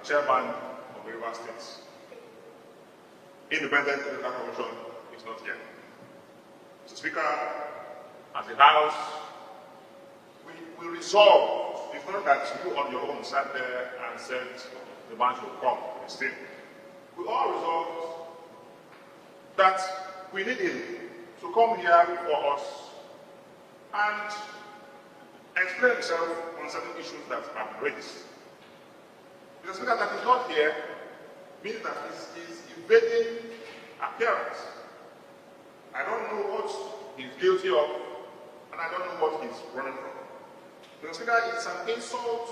Chairman of the River States. Independent Electoral Commission is not here. Mr. Speaker, as a House, we resolved, it's not that you on your own sat there and said the man should come instead. We all resolved that we need him to come here for us and explain himself on certain issues that have been raised. Mr. Speaker, that is not here means that he's evading appearance. I don't know what he's guilty of, and I don't know what he's running from. Mr. Speaker, it's an insult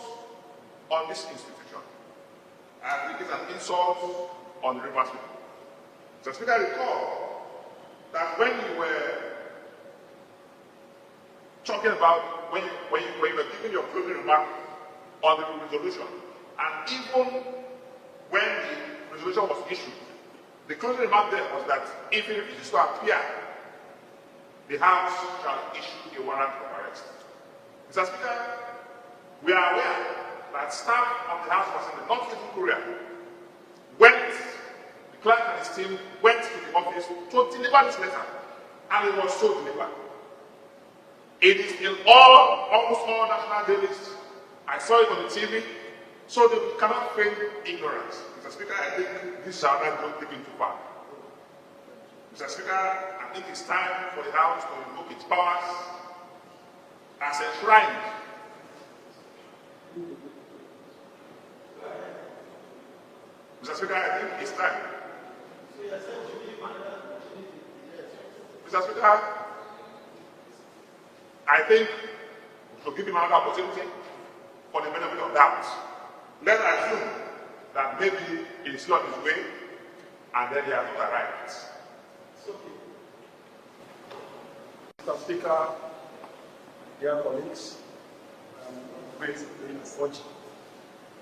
on this institution, and it is an insult on the Rivers people. Mr. Speaker, recall that when you were talking about, when you were giving your closing remark on the resolution, and even when the resolution was issued, the closing remark there was that if he refuses to appear, the House shall issue a warrant of arrest. Mr. Speaker, we are aware that staff of the House of Assembly, not even Korea, the clerk and his team went to the office to deliver this letter, and it was so delivered. It is in almost all national dailies. I saw it on the TV. So they cannot feign ignorance. Mr. Speaker, I think this shall not go taken too far. Mr. Speaker, I think it's time for the House to invoke its powers as enshrined. Mr. Speaker, I think it's time. Mr. Speaker, I think we should give him another opportunity for the benefit of doubt. Let's assume that maybe he's not his way and then he has not arrived. Mr. Speaker, dear colleagues, I'm great in Fuji.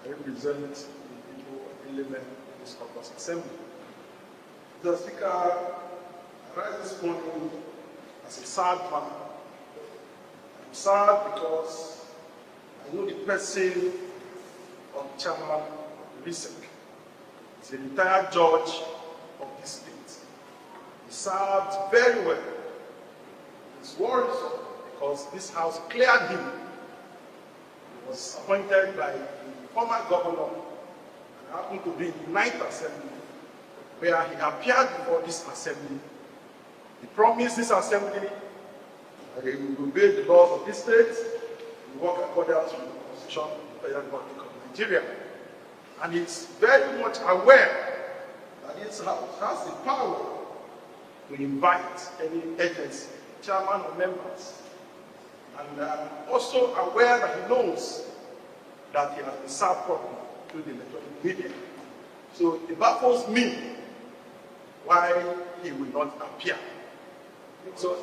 I represent the people of Parliament in this Caucus Assembly. Mr. Speaker, I rise this morning as a sad man. I'm sad because I know the person of the chairman of the RSIEC. He's a retired judge of this state. He served very well. He's worrisome because this house cleared him. He was appointed by the former governor and happened to be in the 9th Assembly, where he appeared before this assembly. He promised this assembly that he will obey the laws of this state, he will work according to the Constitution of the Federal Republic of Nigeria. And he's very much aware that this house has the power to invite any agency, chairman or members. And I'm also aware that he knows that he has been served properly through the electronic media. So it baffles me why he will not appear. So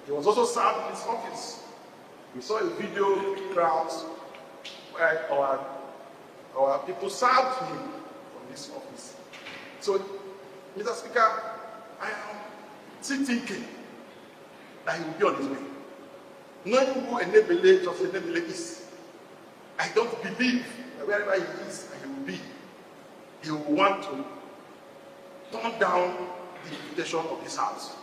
he was also served in his office. We saw a video crowds where our people served him from this office. So, Mr. Speaker, I am still thinking that he will be on his way. Knowing who Nnabele is, I don't believe that wherever he is and he will be, he will want to turn down the invitation of this house.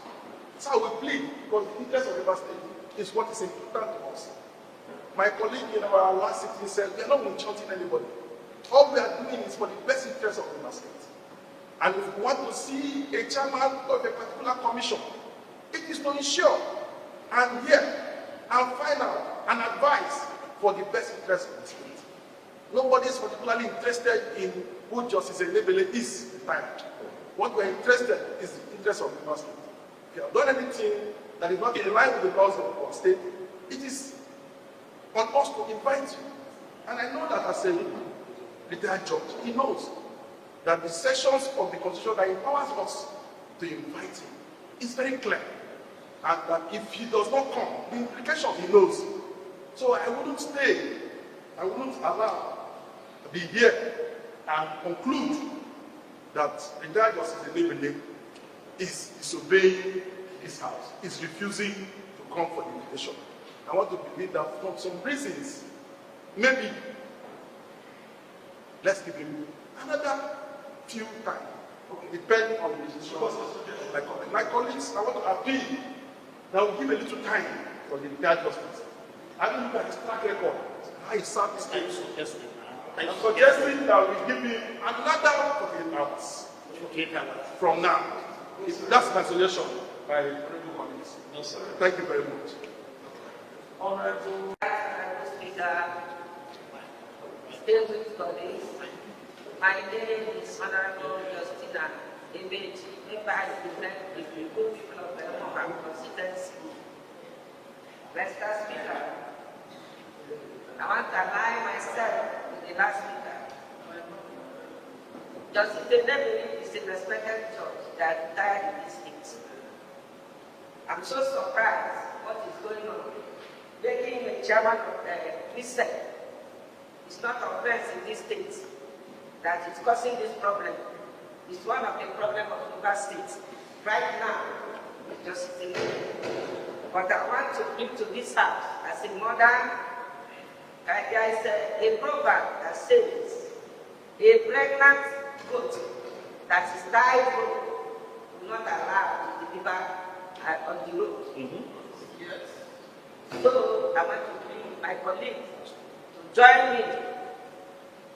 That's how we plead, because the interest of River State is what is important to us. My colleague in our last sitting said, we are not insulting anybody. All we are doing is for the best interest of River State. And if we want to see a chairman of a particular commission, it is to ensure and hear and find out and advise for the best interest of the state. Nobody is particularly interested in who Justice Nnabele is at the time. What we are interested in is the interest of River State. If you have done anything that is not in line with the laws of our state, it is on us to invite you. And I know that as a retired judge. He knows that the sections of the Constitution that empowers us to invite him is very clear. And that if he does not come, the implications he knows. So I wouldn't stay. I wouldn't allow to be here and conclude that retired Justice Nnamdi is disobeying his house, is refusing to come for the invitation. I want to believe that for some reasons, maybe let's give him another few time. Okay, depending on the decision. My colleagues, I want to appeal that we give a little time for the retired justice. I don't look at his track record. How he served his case. I'm suggesting that we give him another 48 hours. From now. That's my suggestion by honorable colleagues. No, sir. Thank you very much. Honorable Speaker, distinguished colleagues, my name is Honorable Justina Image, member represent the people of the Mohbad constituency. Mr. Speaker, I want to align myself with the last speaker. Justice Nnamdi is a respected judge that died in this state. I'm so surprised what is going on. Making him a chairman of the prison is not offense in this state that is causing this problem. It's one of the problems of Yoruba State right now. Justice Nnamdi. But I want to bring to this house as a mother. There is a proverb that says, a pregnant goat that is tied will not allow to deliver on the road. Yes. So I want to bring my colleagues to join me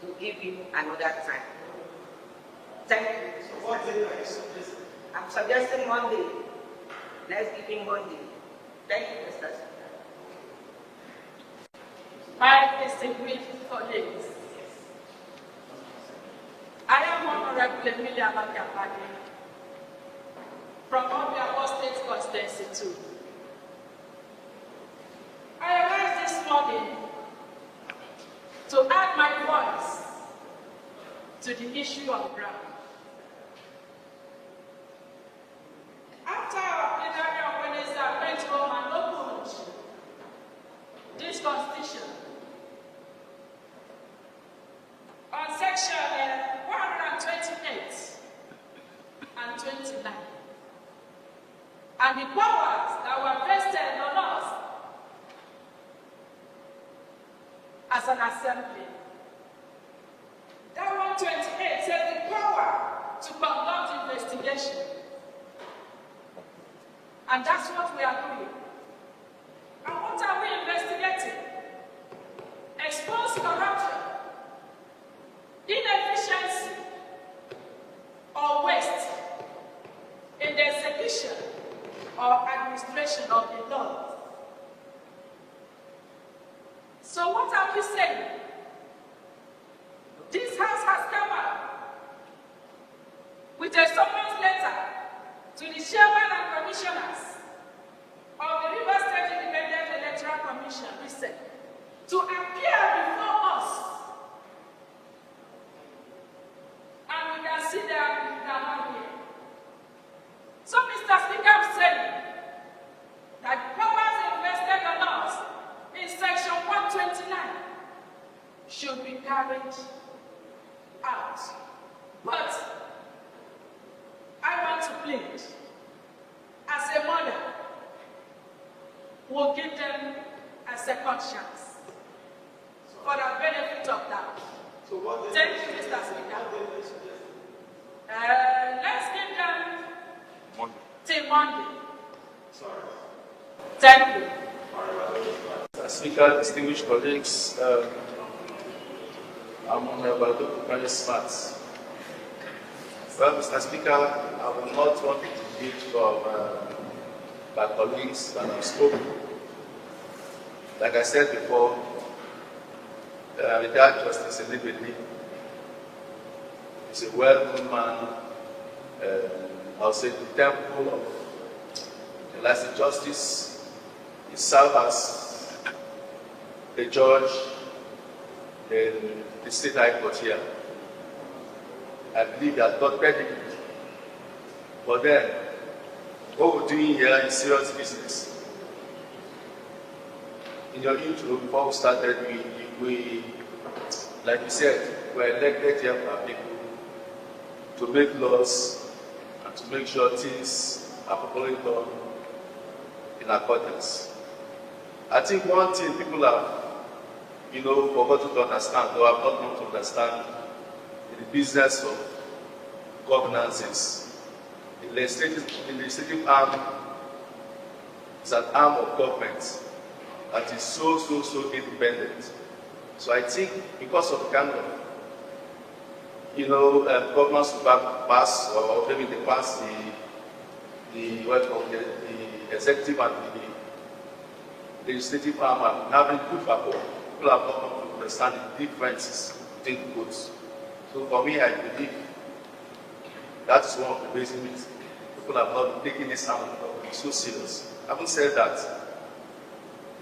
to give him another time. Thank you. So what day are you suggesting? I'm suggesting Monday. Let's give him Monday. Thank you, Mr. Speaker. My distinguished colleagues, I am Honorable Emilia Makapadi from Obiabo State Constituency 2. I arrived this morning to add my voice to the issue on ground. After our plenary on Wednesday, I went home and opened this constitution on section 128 and 29, and the powers that were vested on us as an assembly. That 128 says the power to conduct investigation, and that's what we are doing. And what are we investigating? Expose corruption, inefficiency, or waste in the execution or administration of the law. So what are we saying? This House has come up with a summons letter to the chairman and commissioners of the River State Independent Electoral Commission, to appear before us. And we can see them not here. So, Mr. Speaker, I'm saying that the powers invested on us in section 129 should be carried out. But I want to plead, as a mother, we'll give them a second chance for the benefit of that. So what Thank you, Mr. Speaker. Let's give them Monday. till Monday. Sorry. Thank you. Mr. Speaker, distinguished colleagues, I'm Honorable Dr. Smart. Well, Mr. Speaker, I will not want to deviate from my colleagues that have spoken. Like I said before, retired Justice Nnamdi is a well-known man. I'll say the temple of elastic justice. He served as a judge in the state high court here. I believe that got pedigree. But then, what we're doing here is serious business. In your intro, before we started, we like you said, we're elected here by people to make laws and to make sure things are properly done in accordance. I think one thing people have, forgotten to understand, or have not come to understand in the business of governance is the legislative arm is an arm of government that is so independent. So I think because of the kind of, governments who pass, or maybe they pass the executive and the legislative arm and having good rapport, people have not come to understand the differences between both. So for me, I believe that's one of the reasons people have not taken this arm so serious. Having said that,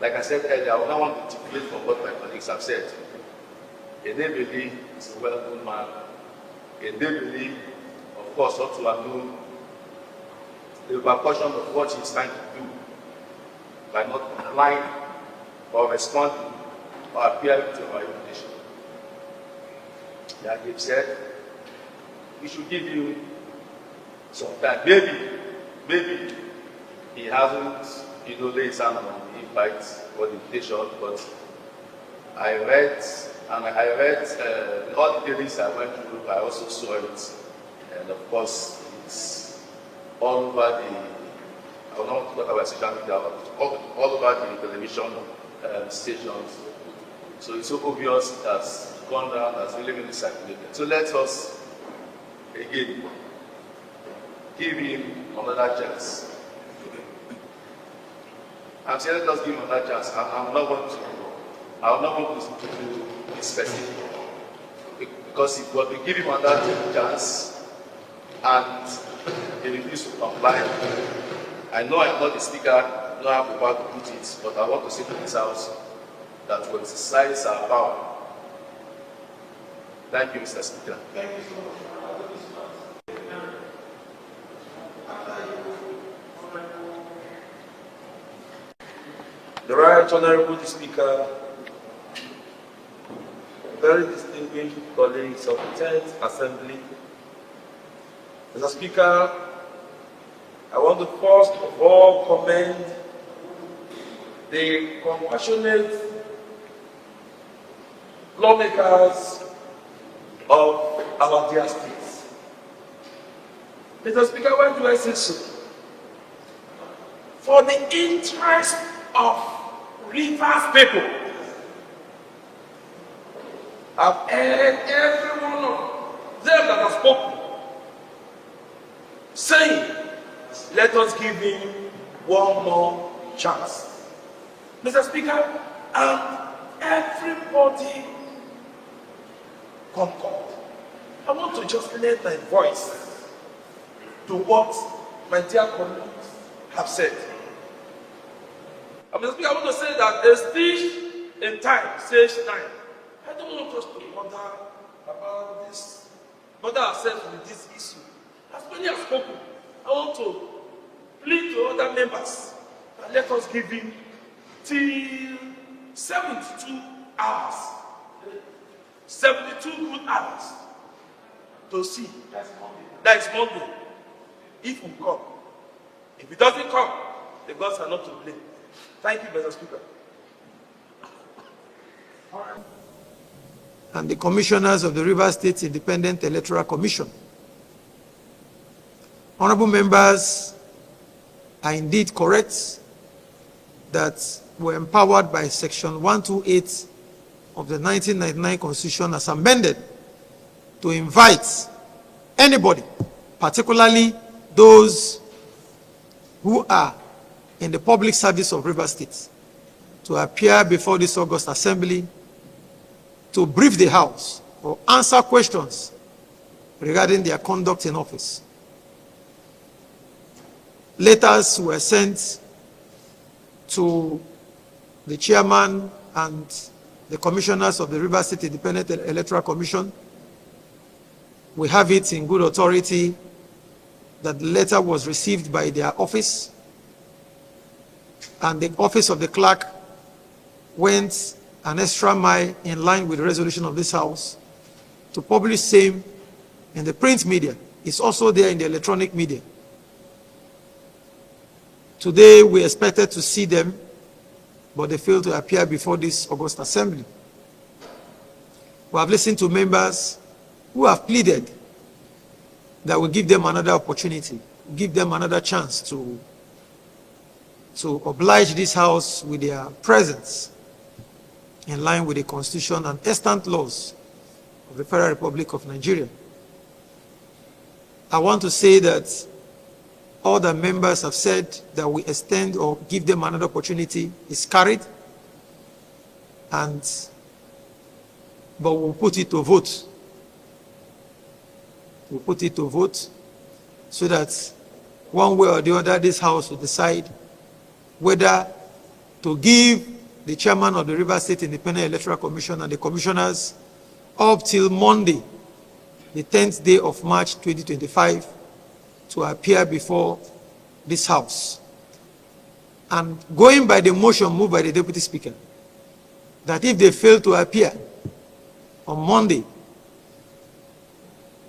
like I said earlier, I would not want to articulate from what my colleagues have said. Dele is a well-known man. Dele, of course, ought to have known the repercussion of what he's trying to do by not complying or responding or appearing to our invitation. Like they've said, we should give you some time. Maybe he hasn't, laid his hand on the invite or the invitation, but I read all the dailies I went through, I also saw it. And of course, it's all over the, I don't want to talk about social media, all over the television stations. So it's so obvious that's gone down, that's really been circulated. So let us, again, give him another chance. I'm saying let us give him another chance. I'm not going to be specific. Because if we give him another chance and he refuses to comply, I know I'm not the speaker, I don't have the power to put it, but I want to say to this House that we exercise our power. Thank you, Mr. Speaker. Thank you so much. The Right Honorable Speaker, very distinguished colleagues of the 10th Assembly. Mr. Speaker, I want to first of all commend the compassionate lawmakers of our dear states. Mr. Speaker, why do I say so? For the interest of Rivers people, I've heard every one of them that have spoken saying, let us give him one more chance. Mr. Speaker, and everybody concord. I want to just lend my voice to what my dear colleagues have said. Mr. Speaker, I want to say that a stitch in time saves 9. I don't want us to bother about this, bother ourselves with this issue. As many have spoken, I want to plead to other members and let us give him till 72 hours. 72 good hours to see. That is Monday. If we come. If it doesn't come, the gods are not to blame. Thank you, Mr. Speaker. And the commissioners of the Rivers State Independent Electoral Commission. Honorable members are indeed correct that we're empowered by Section 128 of the 1999 Constitution as amended to invite anybody, particularly those who are in the public service of Rivers State, to appear before this August Assembly to brief the House or answer questions regarding their conduct in office. Letters were sent to the chairman and the commissioners of the Rivers State Independent Electoral Commission. We have it in good authority that the letter was received by their office, and the office of the clerk went an extra mile in line with the resolution of this House to publish same in the print media. It's also there in the electronic media. Today we expected to see them, but they failed to appear before this August Assembly. We have listened to members who have pleaded that we give them another opportunity, give them another chance to oblige this House with their presence in line with the Constitution and extant laws of the Federal Republic of Nigeria. I want to say that all the members have said that we extend or give them another opportunity is carried, but we'll put it to vote. We'll put it to vote so that one way or the other this House will decide whether to give the chairman of the Rivers State Independent Electoral Commission and the commissioners up till Monday, the 10th day of March 2025, to appear before this House. And going by the motion moved by the Deputy Speaker, that if they fail to appear on Monday,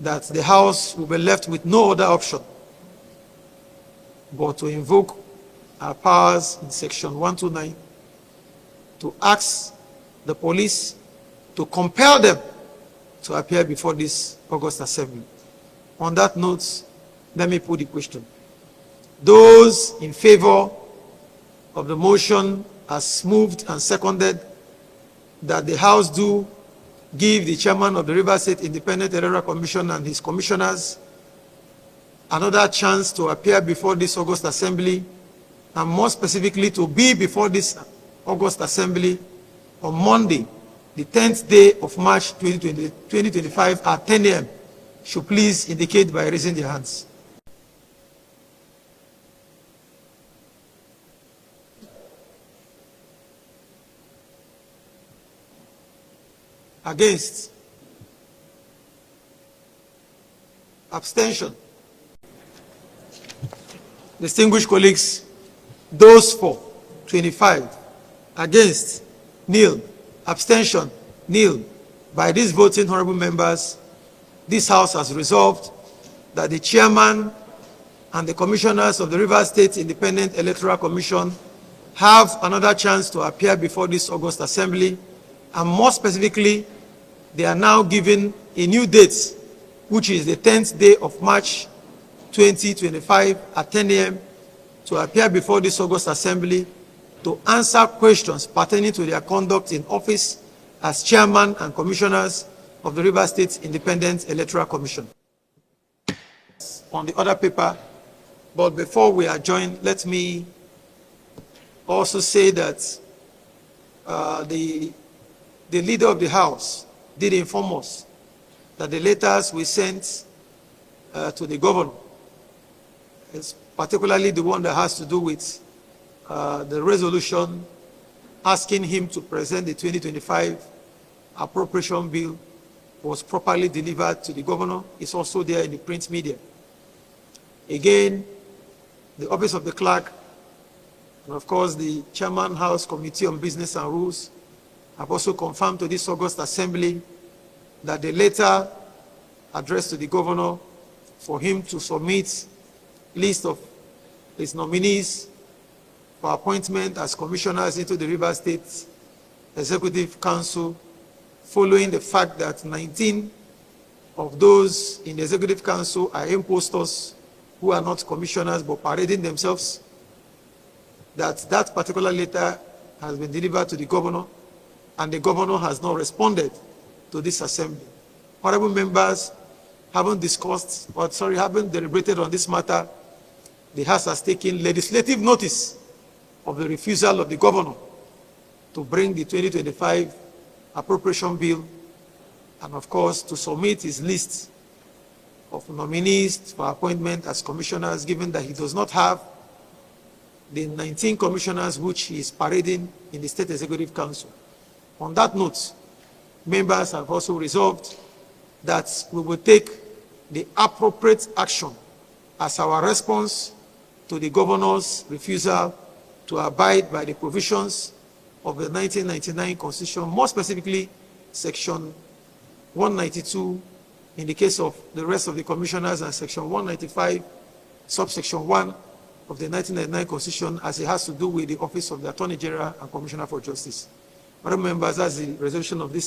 that the House will be left with no other option but to invoke our powers in Section 129 to ask the police to compel them to appear before this August Assembly. On that note, let me put the question. Those in favor of the motion as moved and seconded that the House do give the chairman of the Rivers State Independent Electoral Commission and his commissioners another chance to appear before this August Assembly, and more specifically to be before this August Assembly on Monday, the 10th day of March 2025 at 10 a.m. should please indicate by raising their hands. Against? Abstention? Distinguished colleagues, those for 25, against, nil, abstention, nil. By these voting, honorable members, this House has resolved that the chairman and the commissioners of the Rivers State Independent Electoral Commission have another chance to appear before this August Assembly, and more specifically, they are now given a new date, which is the 10th day of March 2025 at 10 a.m. to appear before this August Assembly to answer questions pertaining to their conduct in office as chairman and commissioners of the Rivers State Independent Electoral Commission. On the other paper, but before we adjourn, let me also say that the leader of the House did inform us that the letters we sent to the governor, particularly the one that has to do with the resolution asking him to present the 2025 appropriation bill, was properly delivered to the governor. It's also there in the print media. Again, the office of the clerk and of course the Chairman House Committee on Business and Rules have also confirmed to this August Assembly that the letter addressed to the governor for him to submit list of his nominees for appointment as commissioners into the Rivers State Executive Council, following the fact that 19 of those in the Executive Council are impostors who are not commissioners but parading themselves, that particular letter has been delivered to the governor, and the governor has not responded to this assembly. Honorable members haven't deliberated on this matter. The House has taken legislative notice of the refusal of the governor to bring the 2025 appropriation bill, and of course to submit his list of nominees for appointment as commissioners, given that he does not have the 19 commissioners which he is parading in the State Executive Council. On that note, members have also resolved that we will take the appropriate action as our response to the governor's refusal to abide by the provisions of the 1999 Constitution, more specifically Section 192 in the case of the rest of the commissioners and Section 195, subsection 1 of the 1999 Constitution as it has to do with the office of the Attorney General and Commissioner for Justice. Madam members, that's the resolution of this